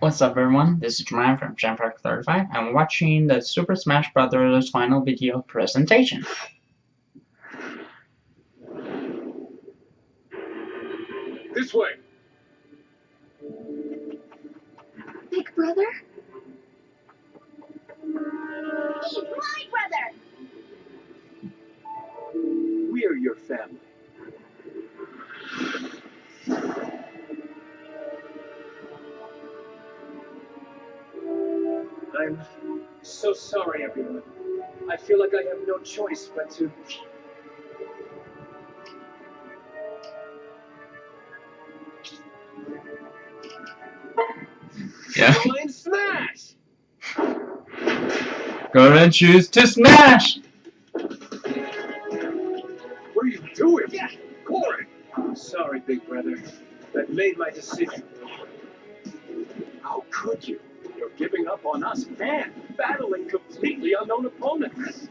What's up everyone, this is Ryan from Jampark35 and we're watching the Super Smash Bros. Final video presentation. This way! Big brother? He's my brother! We're your family. I'm so sorry, everyone. I feel like I have no choice but to... Yeah. Join Smash! Gonna choose to smash! What are you doing? Yeah, Corey! Sorry, big brother. I've made my decision. How could you? You're giving up on us and battling completely unknown opponents.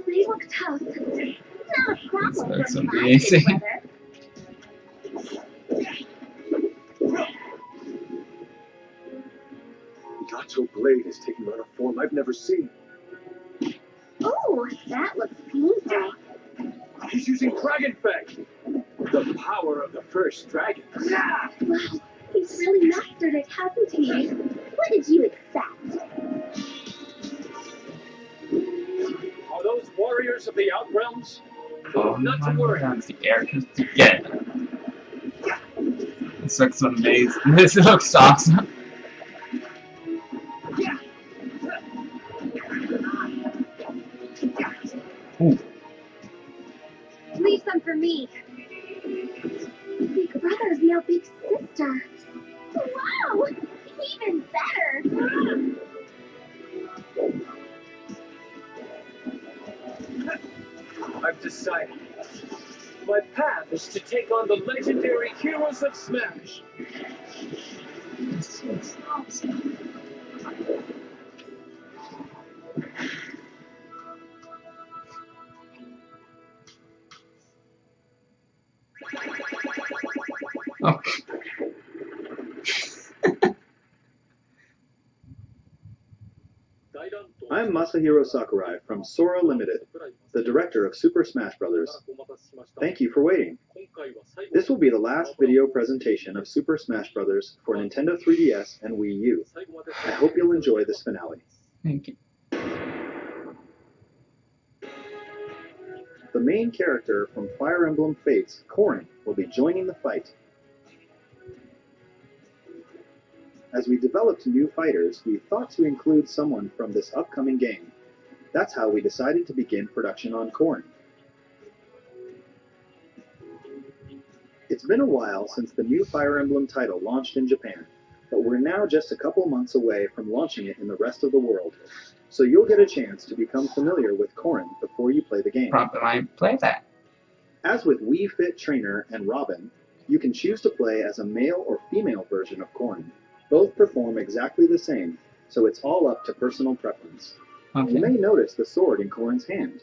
They look tough. Not a problem That's for my amazing. big brother. Yato Blade is taking on a form I've never seen. Oh, that looks painful. He's using Dragon Fang! The power of the first dragon. Wow, he's really mastered it, hasn't he? What did you expect? Are those warriors of the Outrealms? Oh, Not to worry. that's the air just to get it. This looks amazing. This looks awesome. Ooh. Leave some for me. Big brother's now big sister. Wow, even better. I've decided. My path is to take on the legendary heroes of Smash. This looks awesome. Oh. I'm Masahiro Sakurai from Sora Limited, the director of Super Smash Bros. Thank you for waiting. This will be the last video presentation of Super Smash Bros. For Nintendo 3DS and Wii U. I hope you'll enjoy this finale. Thank you. The main character from Fire Emblem Fates, Corrin, will be joining the fight. As we developed new fighters, we thought to include someone from this upcoming game. That's how we decided to begin production on Corrin. It's been a while since the new Fire Emblem title launched in Japan, but we're now just a couple months away from launching it in the rest of the world, so you'll get a chance to become familiar with Corrin before you play the game. Probably might play that. As with Wii Fit Trainer and Robin, you can choose to play as a male or female version of Corrin. Both perform exactly the same, so it's all up to personal preference. Okay. You may notice the sword in Corrin's hand.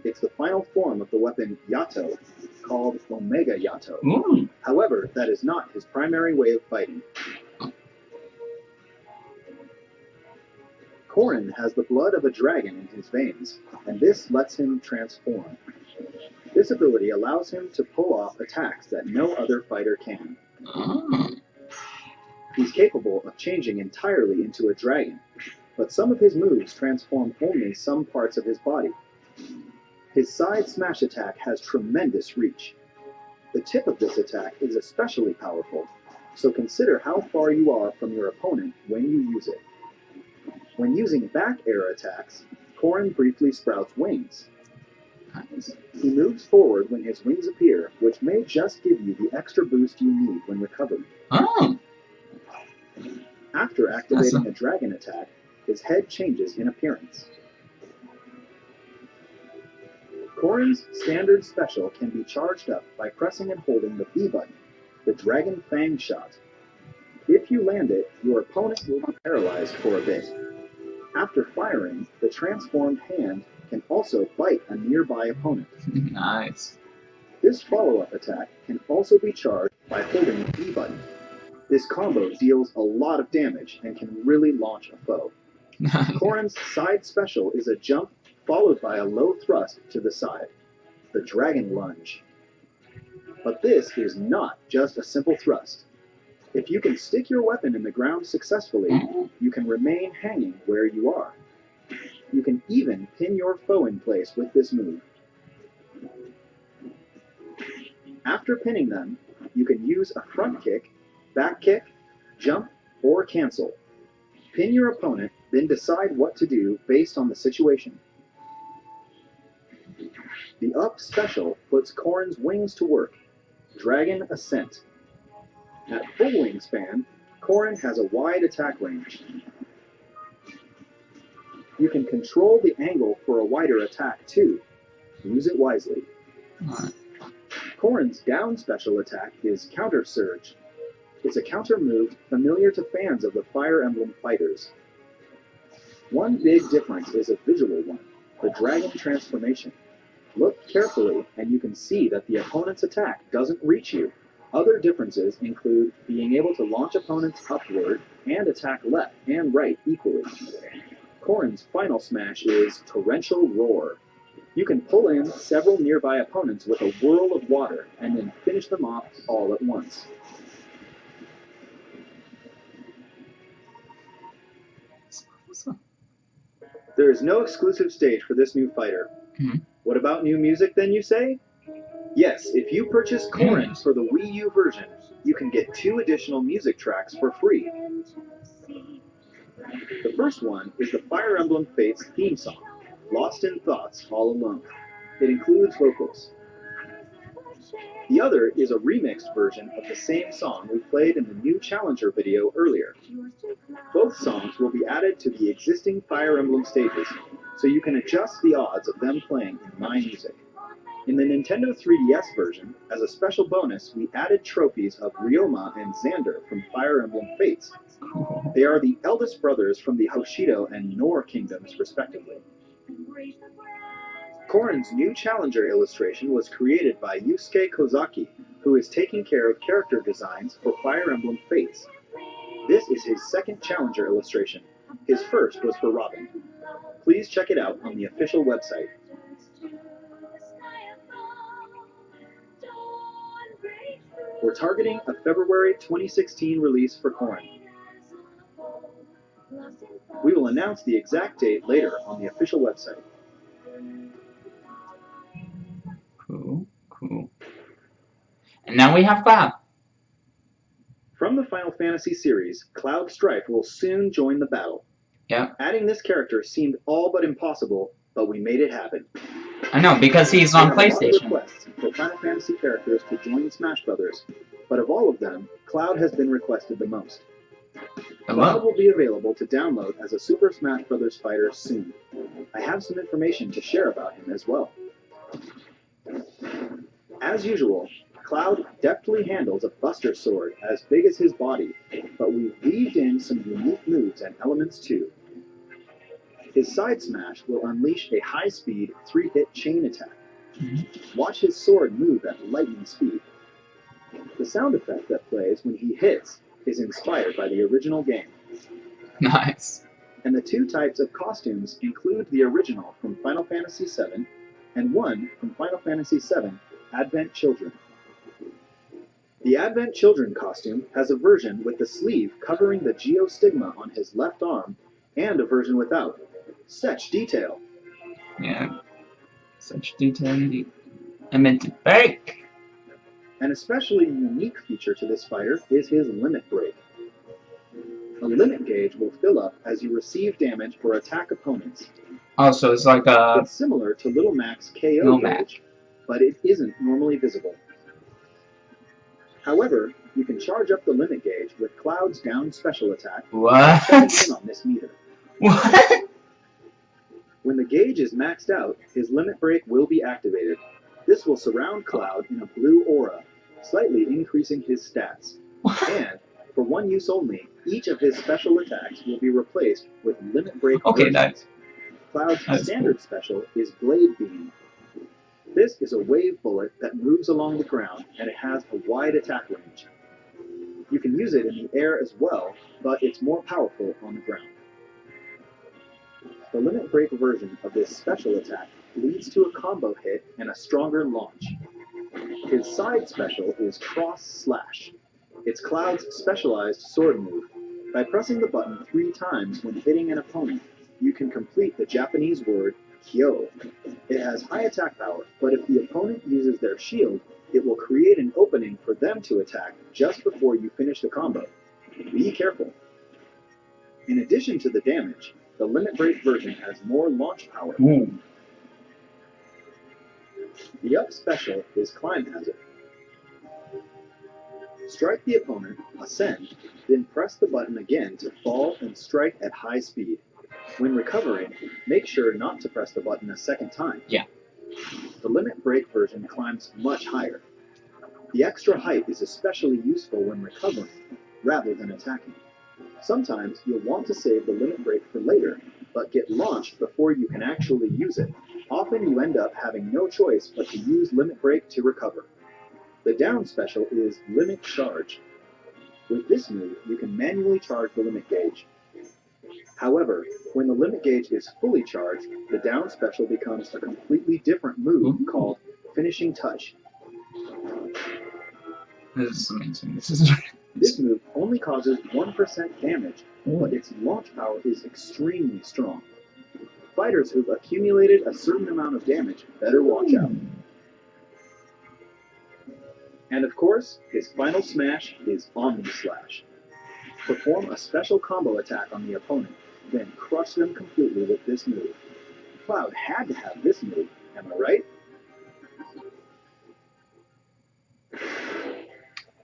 It's the final form of the weapon Yato, called Omega Yato. Ooh. However, that is not his primary way of fighting. Corrin has the blood of a dragon in his veins, and this lets him transform. This ability allows him to pull off attacks that no other fighter can. Oh. He's capable of changing entirely into a dragon, but some of his moves transform only some parts of his body. His side smash attack has tremendous reach. The tip of this attack is especially powerful, so consider how far you are from your opponent when you use it. When using back air attacks, Corrin briefly sprouts wings. He moves forward when his wings appear, which may just give you the extra boost you need when recovering. Oh. After activating a dragon attack, his head changes in appearance. Corrin's standard special can be charged up by pressing and holding the B button, the Dragon Fang Shot. If you land it, your opponent will be paralyzed for a bit. After firing, the transformed hand can also bite a nearby opponent. Nice. This follow-up attack can also be charged by holding the B button. This combo deals a lot of damage and can really launch a foe. Corrin's side special is a jump followed by a low thrust to the side, the Dragon Lunge. But this is not just a simple thrust. If you can stick your weapon in the ground successfully, you can remain hanging where you are. You can even pin your foe in place with this move. After pinning them, you can use a front kick, back kick, jump, or cancel. Pin your opponent, then decide what to do based on the situation. The up special puts Corrin's wings to work. Dragon Ascent. At full wingspan, Corrin has a wide attack range. You can control the angle for a wider attack too. Use it wisely. Corrin's down special attack is Counter Surge. It's a counter move familiar to fans of the Fire Emblem fighters. One big difference is a visual one, the Dragon Transformation. Look carefully and you can see that the opponent's attack doesn't reach you. Other differences include being able to launch opponents upward and attack left and right equally. Corrin's final smash is Torrential Roar. You can pull in several nearby opponents with a whirl of water and then finish them off all at once. There is no exclusive stage for this new fighter. What about new music then, you say? Yes, if you purchase Corrin for the Wii U version, you can get 2 additional music tracks for free. The first one is the Fire Emblem Fates theme song, Lost in Thoughts All Alone. It includes vocals. The other is a remixed version of the same song we played in the new Challenger video earlier. Both songs will be added to the existing Fire Emblem stages, so you can adjust the odds of them playing in My Music. In the Nintendo 3DS version, as a special bonus, we added trophies of Ryoma and Xander from Fire Emblem Fates. They are the eldest brothers from the Hoshido and Nor kingdoms, respectively. Corrin's new Challenger illustration was created by Yusuke Kozaki, who is taking care of character designs for Fire Emblem Fates. This is his second Challenger illustration. His first was for Robin. Please check it out on the official website. We're targeting a February 2016 release for Corrin. We will announce the exact date later on the official website. Cool. And now we have Cloud. From the Final Fantasy series, Cloud Strife will soon join the battle. Yep. Adding this character seemed all but impossible, but we made it happen. I know, because he's on There are a lot of PlayStation. requests for Final Fantasy characters to join Smash Brothers, but of all of them, Cloud has been requested the most. Cloud will be available to download as a Super Smash Bros. Fighter soon. I have some information to share about him as well. As usual, Cloud deftly handles a Buster Sword as big as his body, but we've weaved in some unique moves and elements too. His side smash will unleash a high-speed 3-hit chain attack. Watch his sword move at lightning speed. The sound effect that plays when he hits is inspired by the original game. Nice. And the 2 types of costumes include the original from Final Fantasy VII and one from Final Fantasy VII Advent Children. The Advent Children costume has a version with the sleeve covering the geostigma on his left arm and a version without. Such detail. Yeah. Such detail indeed. I meant to break. An especially unique feature to this fighter is his limit break. A limit gauge will fill up as you receive damage or attack opponents. Oh, so it's like a... It's similar to Little Mac's KO Little Mac. gauge, but it isn't normally visible. However, you can charge up the limit gauge with Cloud's down special attack. What? Checking in on this meter. What? When the gauge is maxed out, his limit break will be activated. This will surround Cloud in a blue aura, slightly increasing his stats. And, for one use only, each of his special attacks will be replaced with limit break versions. That's Cloud's standard special is Blade Beam. This is a wave bullet that moves along the ground, and it has a wide attack range. You can use it in the air as well, but it's more powerful on the ground. The limit break version of this special attack leads to a combo hit and a stronger launch. His side special is Cross Slash. It's Cloud's specialized sword move. By pressing the button 3 times when hitting an opponent, you can complete the Japanese word Kyo. It has high attack power, but if the opponent uses their shield, it will create an opening for them to attack just before you finish the combo. Be careful. In addition to the damage, the limit break version has more launch power. The up special is Climb Hazard. Strike the opponent, ascend, then press the button again to fall and strike at high speed. When recovering, make sure not to press the button a second time. Yeah. The limit break version climbs much higher. The extra height is especially useful when recovering, rather than attacking. Sometimes you'll want to save the limit break for later, but get launched before you can actually use it. Often you end up having no choice but to use limit break to recover. The down special is Limit Charge. With this move, you can manually charge the limit gauge. However, when the limit gauge is fully charged, the down special becomes a completely different move called Finishing Touch. This is amazing. This is This move only causes 1% damage, but its launch power is extremely strong. Fighters who've accumulated a certain amount of damage better watch out. And of course, his final smash is Omni Slash. Perform a special combo attack on the opponent, then crush them completely with this move. Cloud had to have this move, am I right?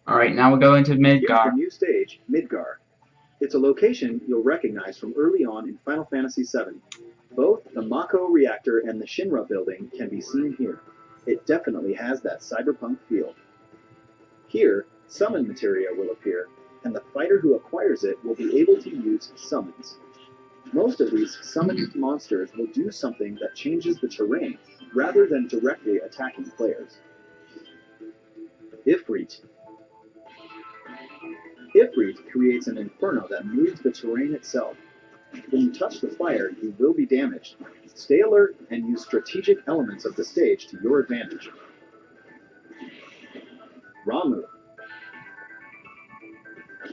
Alright, now we'll go into Here's the Midgar. new stage, Midgar. It's a location you'll recognize from early on in Final Fantasy VII. Both the Mako reactor and the Shinra building can be seen here. It definitely has that cyberpunk feel. Here, summon materia will appear, and the fighter who acquires it will be able to use summons. Most of these summoned monsters will do something that changes the terrain, rather than directly attacking players. Ifrit. Ifrit creates an inferno that moves the terrain itself. When you touch the fire, you will be damaged. Stay alert and use strategic elements of the stage to your advantage. Ramu.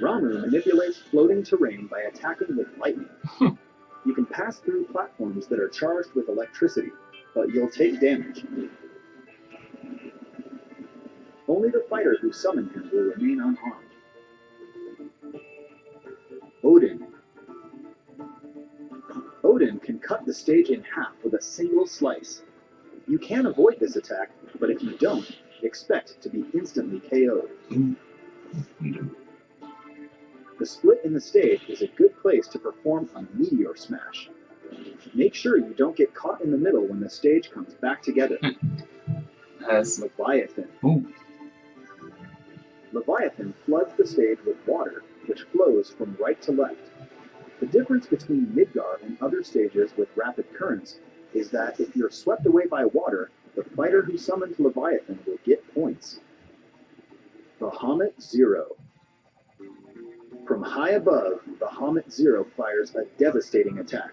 Ramu manipulates floating terrain by attacking with lightning. You can pass through platforms that are charged with electricity, but you'll take damage. Only the fighter who summoned him will remain unharmed. Odin. Odin can cut the stage in half with a single slice. You can avoid this attack, but if you don't, expect to be instantly KO'd. The split in the stage is a good place to perform a meteor smash. Make sure you don't get caught in the middle when the stage comes back together. Leviathan. Leviathan floods the stage with water, which flows from right to left. The difference between Midgar and other stages with rapid currents is that if you're swept away by water, the fighter who summoned Leviathan will get points. Bahamut Zero. From high above, Bahamut Zero fires a devastating attack.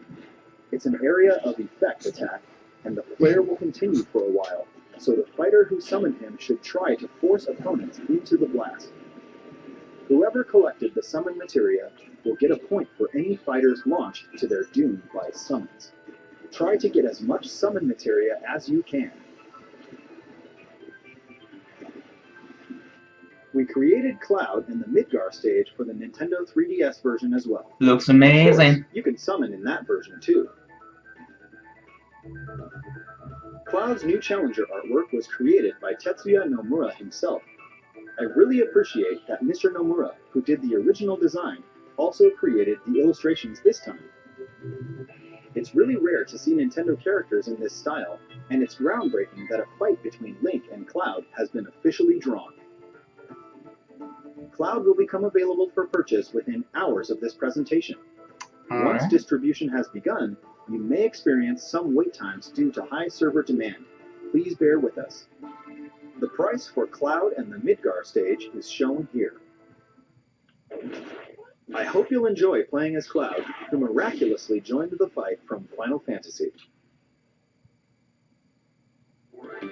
It's an area of effect attack, and the flare will continue for a while, so the fighter who summoned him should try to force opponents into the blast. Whoever collected the summon materia will get a point for any fighters launched to their doom by summons. Try to get as much summon materia as you can. We created Cloud in the Midgar stage for the Nintendo 3DS version as well. Looks Of amazing. course, you can summon in that version too. Cloud's new Challenger artwork was created by Tetsuya Nomura himself. I really appreciate that Mr. Nomura, who did the original design, also created the illustrations this time. It's really rare to see Nintendo characters in this style, and it's groundbreaking that a fight between Link and Cloud has been officially drawn. Cloud will become available for purchase within hours of this presentation. Once distribution has begun, you may experience some wait times due to high server demand. Please bear with us. The price for Cloud and the Midgar stage is shown here. hope you'll enjoy playing as Cloud, who miraculously joined the fight from Final Fantasy.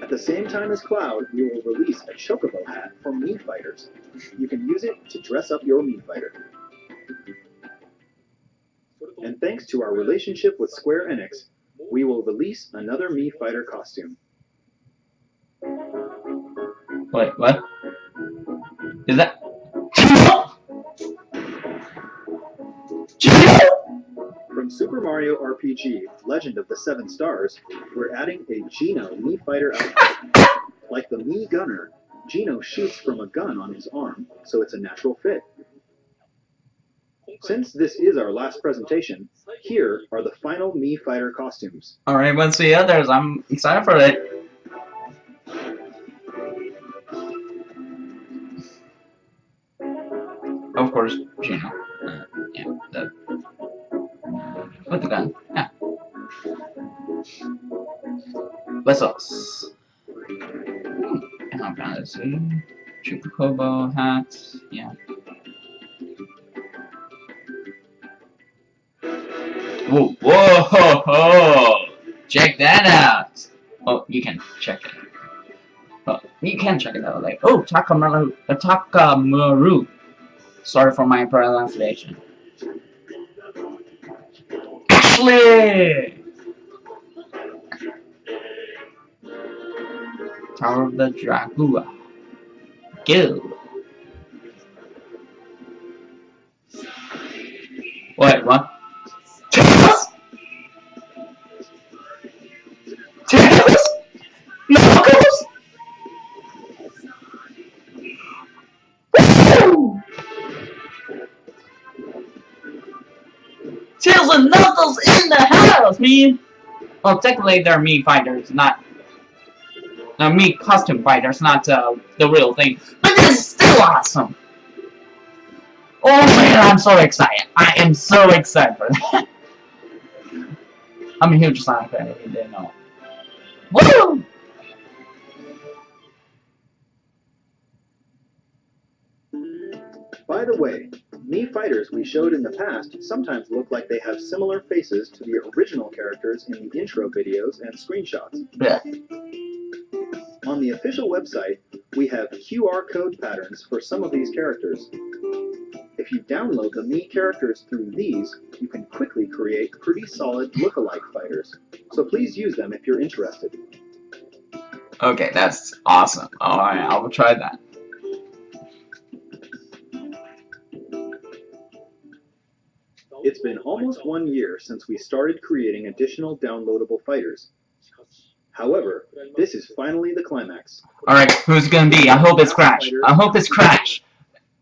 At the same time as Cloud, we will release a Chocobo hat for Mii Fighters. You can use it to dress up your Mii Fighter. And thanks to our relationship with Square Enix, we will release another Mii Fighter costume. Wait, what? Is that? From Super Mario RPG, Legend of the Seven Stars, we're adding a Geno Mii Fighter outfit. Like the Mii Gunner, Geno shoots from a gun on his arm, so it's a natural fit. Since this is our last presentation, here are the final Mii Fighter costumes. Alright, let's see others. I'm excited for it. Of course, Gino. Yeah, with the gun. Yeah. Whistles. Final Fantasy. Chocobo hat. Yeah. Whoa, whoa, ho, ho. Check that out. Oh, you can check it. Oh, you can check it out. Like, oh, Takamaru. Sorry for my pronunciation. Ashley! Tower of the Dragua. Go. Wait, what? Tails! Tails! Knuckles! Woo! Tails and Knuckles in the house, man! Well, technically they're Mii fighters, not Mii costume fighters, not the real thing. But this is still awesome! Oh man, I'm so excited. I am so excited for that. I'm a huge Sonic fan, if you didn't know. Woo! By the way, Mii Fighters we showed in the past sometimes look like they have similar faces to the original characters in the intro videos and screenshots. Blech. On the official website, we have QR code patterns for some of these characters. If you download the Mii characters through these, you can quickly create pretty solid look-alike fighters. So please use them if you're interested. Okay, that's awesome. Alright, I will try that. It's been almost 1 year since we started creating additional downloadable fighters. However, this is finally the climax. Alright, who's it gonna be? I hope it's Crash. I hope it's Crash.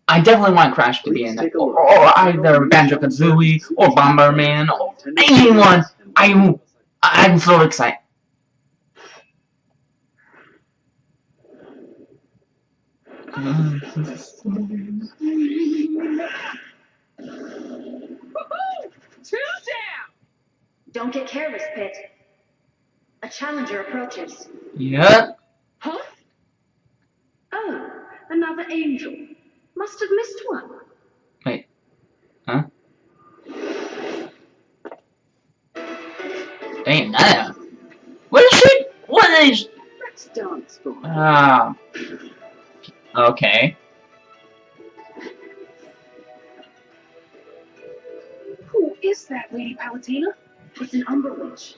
I definitely want Crash to be in it. Or either Banjo-Kazooie, or Bomberman, or anyone. I'm so excited. Two down! Don't get careless, Pit. A challenger approaches. Yep. Huh? Oh, another angel. Must have missed one. Wait. Huh? Ain't that? What is she? What is? Let's dance, boy. Okay. Who is that, Lady Palatina? It's an Umber Witch.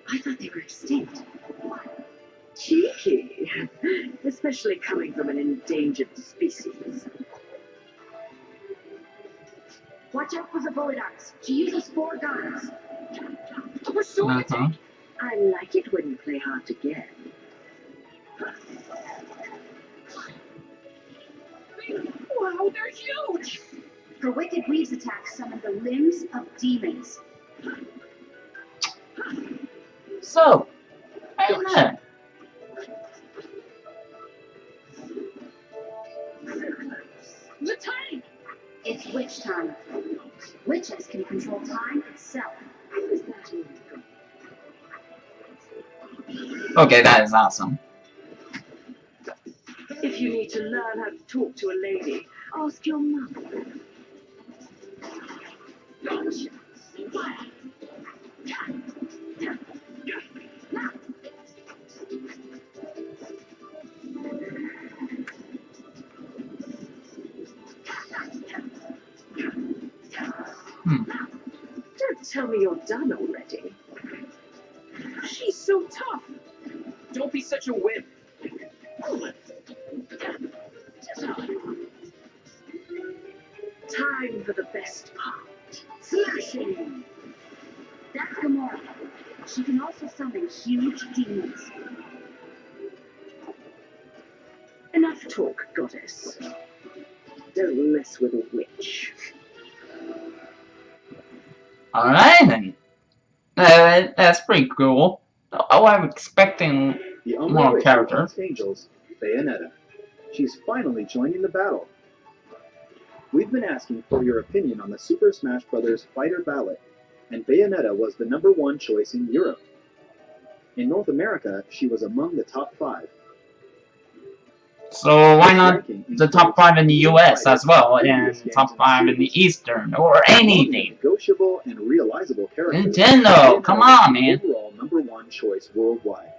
I thought they were extinct. Cheeky. Especially coming from an endangered species. Watch out for the Bulldogs. She uses 4 guns. I like it when you play hard to get. Wow, they're huge! Her Wicked Weaves attack summoned the limbs of demons. So, wait a minute. The time! It's witch time. Witches can control time itself. Okay, that is awesome. If you need to learn how to talk to a lady, ask your mother. Don't tell me you're done already. She's so tough. Don't be such a wimp. Time for the best part. Slashing! That's Gamora. She can also summon huge demons. Enough talk, goddess. Don't mess with a witch. Alright then. That's pretty cool. Oh, I'm expecting The only more witch who characters. hunts angels, Bayonetta. She's finally joining the battle. We've been asking for your opinion on the Super Smash Bros. Fighter ballot, and Bayonetta was the #1 choice in Europe. In North America, she was among the top 5. So why This not ranking the top includes 5 in the leading US fighters as well, from and previous games top in 5 in the series. Eastern, or Among the anything? negotiable and realizable characters, Nintendo, Bayonetta come was on, the man. overall #1 choice worldwide.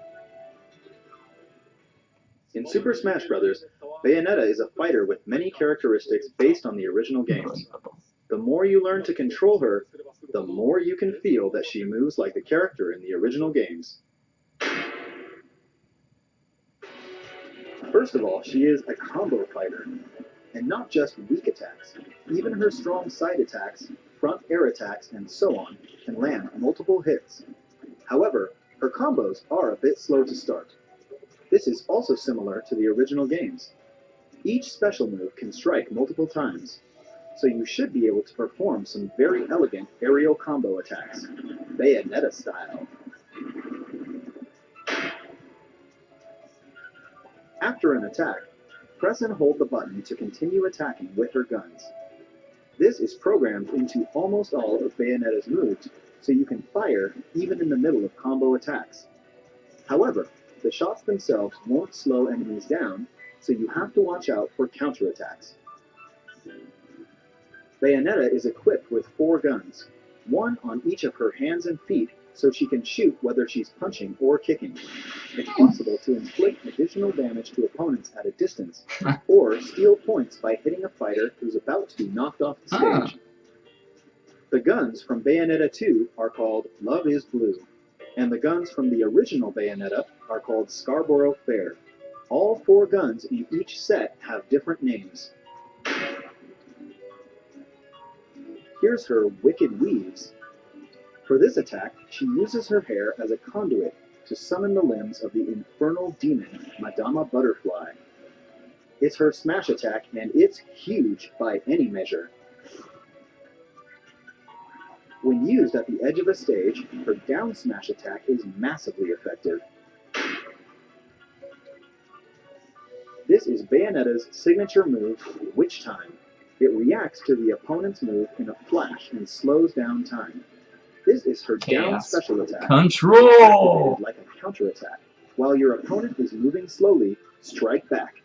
In Super Smash Bros., Bayonetta is a fighter with many characteristics based on the original games. The more you learn to control her, the more you can feel that she moves like the character in the original games. First of all, she is a combo fighter, and not just weak attacks. Even her strong side attacks, front air attacks, and so on can land multiple hits. However, her combos are a bit slow to start. This is also similar to the original games. Each special move can strike multiple times, so you should be able to perform some very elegant aerial combo attacks, Bayonetta style. After an attack, press and hold the button to continue attacking with her guns. This is programmed into almost all of Bayonetta's moves, so you can fire even in the middle of combo attacks. However, the shots themselves won't slow enemies down, so you have to watch out for counterattacks. Bayonetta is equipped with 4 guns, one on each of her hands and feet, so she can shoot whether she's punching or kicking. It's possible to inflict additional damage to opponents at a distance, or steal points by hitting a fighter who's about to be knocked off the stage. The guns from Bayonetta 2 are called Love is Blue, and the guns from the original Bayonetta are called Scarborough Fair. All 4 guns in each set have different names. Here's her Wicked Weaves. For this attack, she uses her hair as a conduit to summon the limbs of the infernal demon, Madama Butterfly. It's her smash attack, and it's huge by any measure. When used at the edge of a stage, her down smash attack is massively effective. This is Bayonetta's signature move, Witch Time. It reacts to the opponent's move in a flash and slows down time. This is her down special attack. Control! Activated like a counterattack. While your opponent is moving slowly, strike back.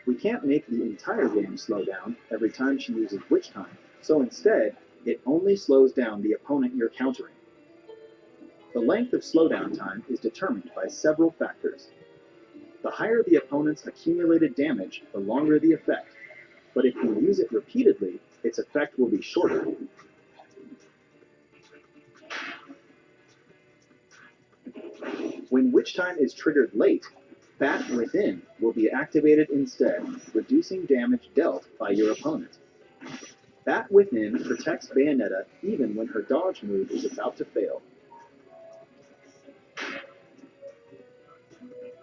We can't make the entire game slow down every time she uses Witch Time, so instead, it only slows down the opponent you're countering. The length of slowdown time is determined by several factors. The higher the opponent's accumulated damage, the longer the effect. But if you use it repeatedly, its effect will be shorter. When Witch Time is triggered late, Bat Within will be activated instead, reducing damage dealt by your opponent. Bat Within protects Bayonetta even when her dodge move is about to fail.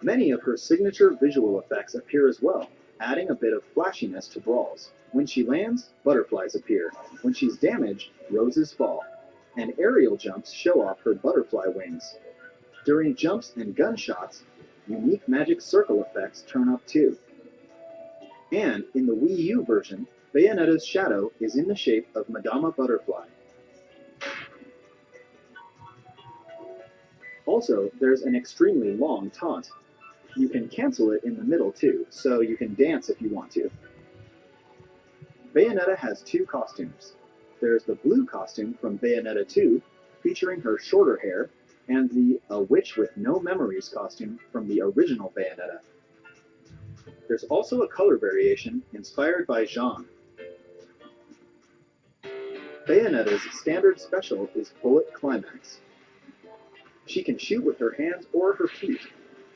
Many of her signature visual effects appear as well, adding a bit of flashiness to brawls. When she lands, butterflies appear. When she's damaged, roses fall. And aerial jumps show off her butterfly wings. During jumps and gunshots, unique magic circle effects turn up too. And in the Wii U version, Bayonetta's shadow is in the shape of Madama Butterfly. Also, there's an extremely long taunt. You can cancel it in the middle too, so you can dance if you want to. Bayonetta has 2 costumes. There's the blue costume from Bayonetta 2, featuring her shorter hair, and the A Witch with No Memories costume from the original Bayonetta. There's also a color variation inspired by Jean. Bayonetta's standard special is Bullet Climax. She can shoot with her hands or her feet.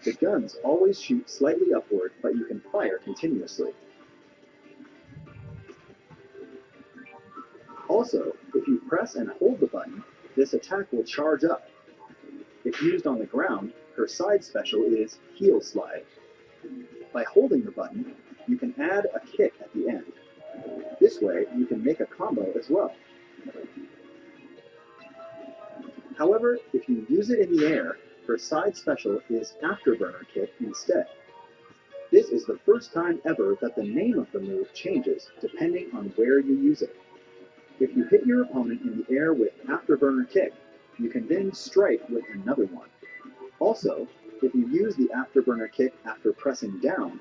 The guns always shoot slightly upward, but you can fire continuously. Also, if you press and hold the button, this attack will charge up. If used on the ground, her side special is Heel Slide. By holding the button, you can add a kick at the end. This way, you can make a combo as well. However, if you use it in the air, her side special is Afterburner Kick instead. This is the first time ever that the name of the move changes depending on where you use it. If you hit your opponent in the air with Afterburner Kick, you can then strike with another one. Also, if you use the Afterburner Kick after pressing down,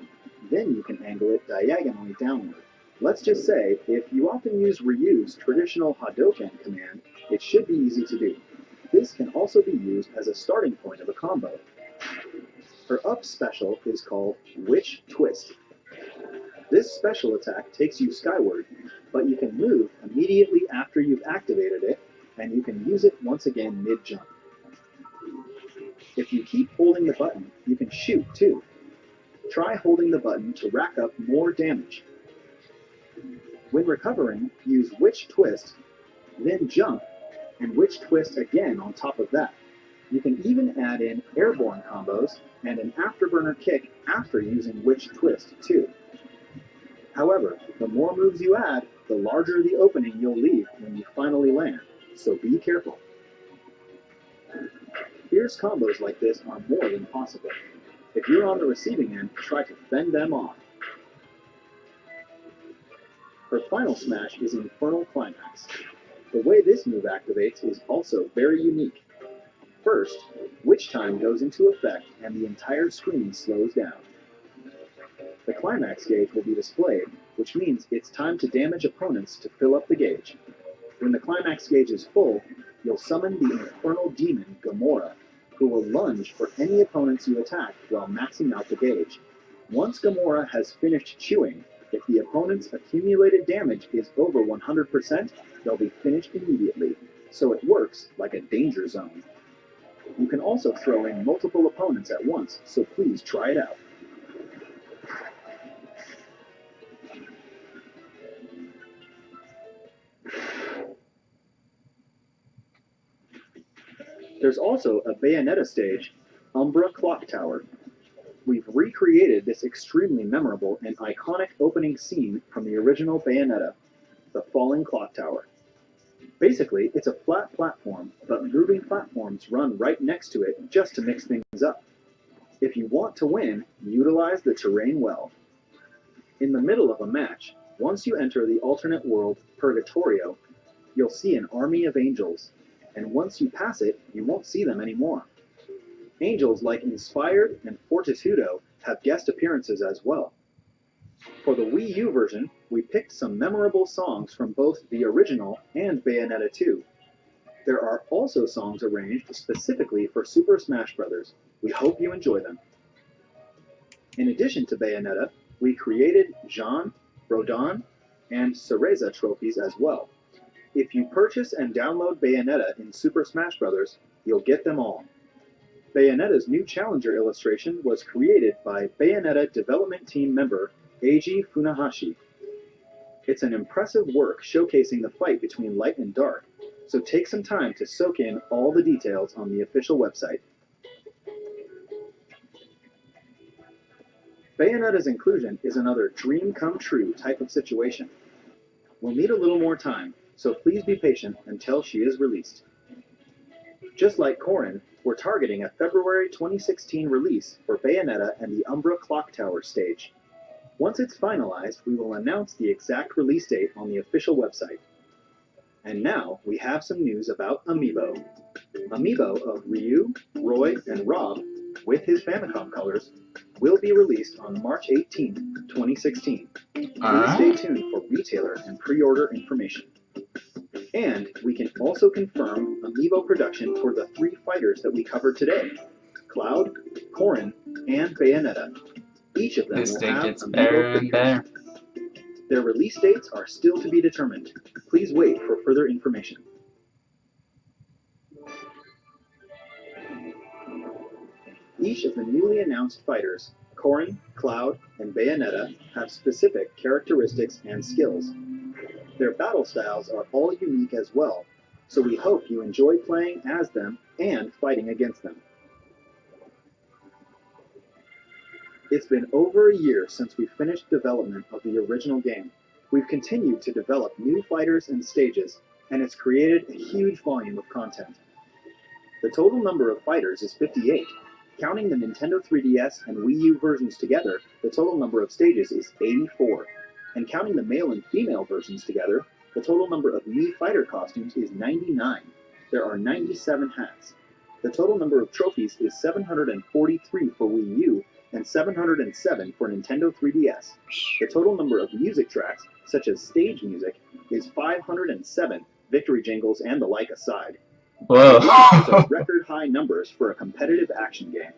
then you can angle it diagonally downward. Let's just say, if you often use Ryu's traditional Hadoken command, it should be easy to do. This can also be used as a starting point of a combo. Her up special is called Witch Twist. This special attack takes you skyward, but you can move immediately after you've activated it, and you can use it once again mid-jump. If you keep holding the button, you can shoot too. Try holding the button to rack up more damage. When recovering, use Witch Twist, then jump, and Witch Twist again on top of that. You can even add in airborne combos and an Afterburner Kick after using Witch Twist too. However, the more moves you add, the larger the opening you'll leave when you finally land, so be careful. Fierce combos like this are more than possible. If you're on the receiving end, try to fend them off. Her final smash is Infernal Climax. The way this move activates is also very unique. First, Witch Time goes into effect and the entire screen slows down. The climax gauge will be displayed, which means it's time to damage opponents to fill up the gauge. When the climax gauge is full, you'll summon the Infernal Demon, Gamora, who will lunge for any opponents you attack while maxing out the gauge. Once Gamora has finished chewing, if the opponent's accumulated damage is over 100%, they'll be finished immediately, so it works like a danger zone. You can also throw in multiple opponents at once, so please try it out. There's also a Bayonetta stage, Umbra Clock Tower. We've recreated this extremely memorable and iconic opening scene from the original Bayonetta, the Falling Clock Tower. Basically, it's a flat platform, but moving platforms run right next to it just to mix things up. If you want to win, utilize the terrain well. In the middle of a match, once you enter the alternate world, Purgatorio, you'll see an army of angels, and once you pass it, you won't see them anymore. Angels like Inspired and Fortitudo have guest appearances as well. For the Wii U version, we picked some memorable songs from both the original and Bayonetta 2. There are also songs arranged specifically for Super Smash Bros. We hope you enjoy them. In addition to Bayonetta, we created Jean, Rodin, and Cereza trophies as well. If you purchase and download Bayonetta in Super Smash Bros., you'll get them all. Bayonetta's new challenger illustration was created by Bayonetta development team member Eiji Funahashi. It's an impressive work showcasing the fight between light and dark, so take some time to soak in all the details on the official website. Bayonetta's inclusion is another dream come true type of situation. We'll need a little more time, so please be patient until she is released. Just like Corrin, we're targeting a February 2016 release for Bayonetta and the Umbra Clock Tower stage. Once it's finalized, we will announce the exact release date on the official website. And now, we have some news about Amiibo. Amiibo of Ryu, Roy, and Rob, with his Famicom colors, will be released on March 18, 2016. Please stay tuned for retailer and pre-order information. And we can also confirm amiibo production for the 3 fighters that we covered today: Cloud, Corrin, and Bayonetta. Each of them This will thing have gets amiibo better and figures. better. Their release dates are still to be determined. Please wait for further information. Each of the newly announced fighters, Corrin, Cloud, and Bayonetta, have specific characteristics and skills. Their battle styles are all unique as well, so we hope you enjoy playing as them and fighting against them. It's been over a year since we finished development of the original game. We've continued to develop new fighters and stages, and it's created a huge volume of content. The total number of fighters is 58. Counting the Nintendo 3DS and Wii U versions together, the total number of stages is 84. And counting the male and female versions together, the total number of Mii fighter costumes is 99. There are 97 hats. The total number of trophies is 743 for Wii U and 707 for Nintendo 3DS. The total number of music tracks, such as stage music, is 507, victory jingles and the like aside. Whoa. These are record high numbers for a competitive action game.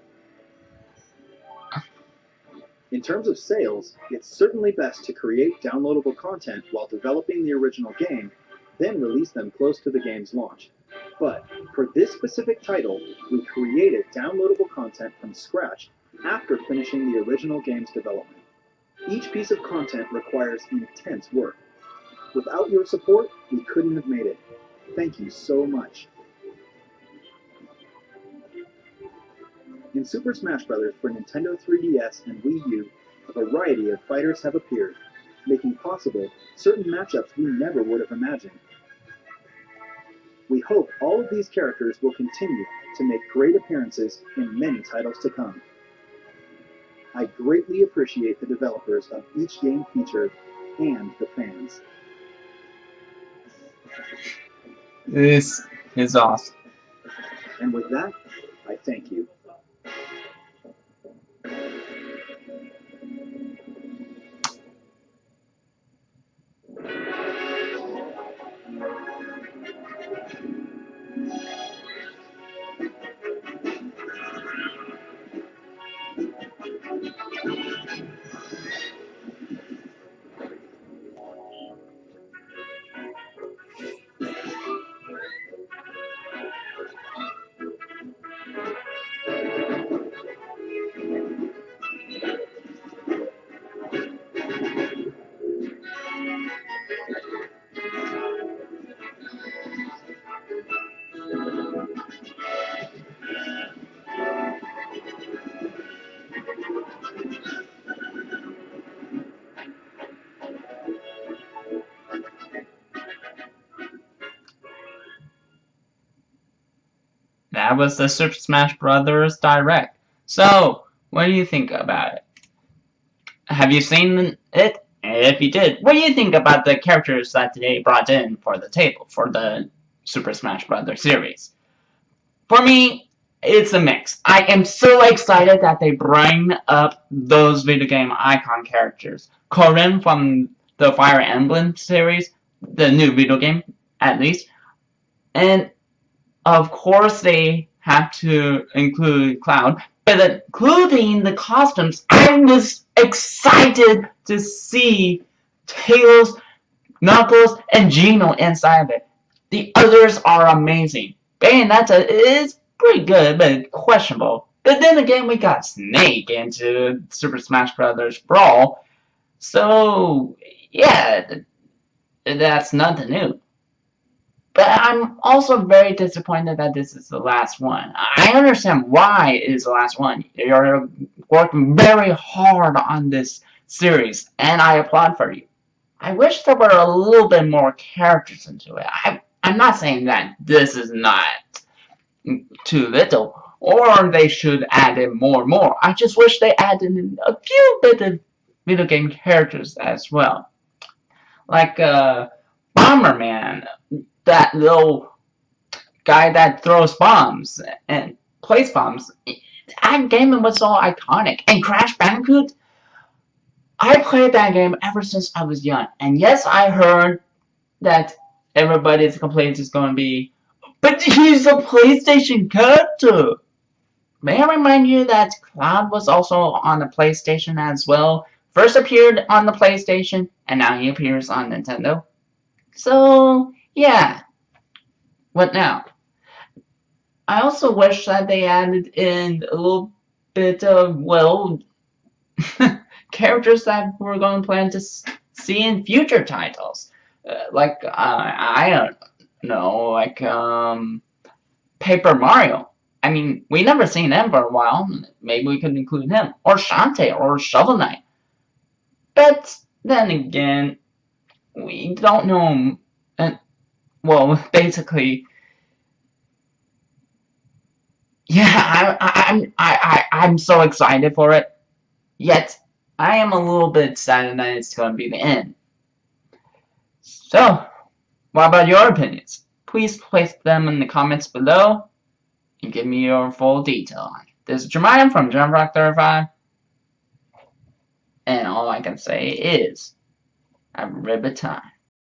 In terms of sales, it's certainly best to create downloadable content while developing the original game, then release them close to the game's launch. But for this specific title, we created downloadable content from scratch after finishing the original game's development. Each piece of content requires intense work. Without your support, we couldn't have made it. Thank you so much. In Super Smash Bros. For Nintendo 3DS and Wii U, a variety of fighters have appeared, making possible certain matchups we never would have imagined. We hope all of these characters will continue to make great appearances in many titles to come. I greatly appreciate the developers of each game featured and the fans. This is awesome. And with that, I thank you. That was the Super Smash Bros. Direct. So, what do you think about it? Have you seen it? If you did, what do you think about the characters that they brought in for the table, for the Super Smash Bros. Series? For me, it's a mix. I am so excited that they bring up those video game icon characters. Corrin from the Fire Emblem series, the new video game, at least. And of course, they have to include Cloud, but including the costumes, I was excited to see Tails, Knuckles, and Geno inside of it. The others are amazing. Bayonetta is pretty good, but questionable. But then again, we got Snake into Super Smash Bros. Brawl, so yeah, that's nothing new. But I'm also very disappointed that this is the last one. I understand why it is the last one. You're working very hard on this series, and I applaud for you. I wish there were a little bit more characters into it. I'm not saying that this is not too little, or they should add in more and more. I just wish they added in a few bit of video game characters as well. Like Bomberman, that little guy that throws bombs and plays bombs. That game was so iconic. And Crash Bandicoot, I played that game ever since I was young. And yes, I heard that everybody's complaints is going to be, but he's a PlayStation character. May I remind you that Cloud was also on the PlayStation as well. First appeared on the PlayStation, and now he appears on Nintendo. So, yeah. What now? I also wish that they added in a little bit of, well, characters that we're going to plan to see in future titles. I don't know, Paper Mario. I mean, we never seen him for a while. Maybe we could include him. Or Shantae, or Shovel Knight. But then again, we don't know him. And, well, basically, yeah, I'm so excited for it. Yet, I am a little bit sad that it's going to be the end. So, what about your opinions? Please place them in the comments below and give me your full detail on it. This is Jeremiah from JumpRock35, and all I can say is, have a ribbit time.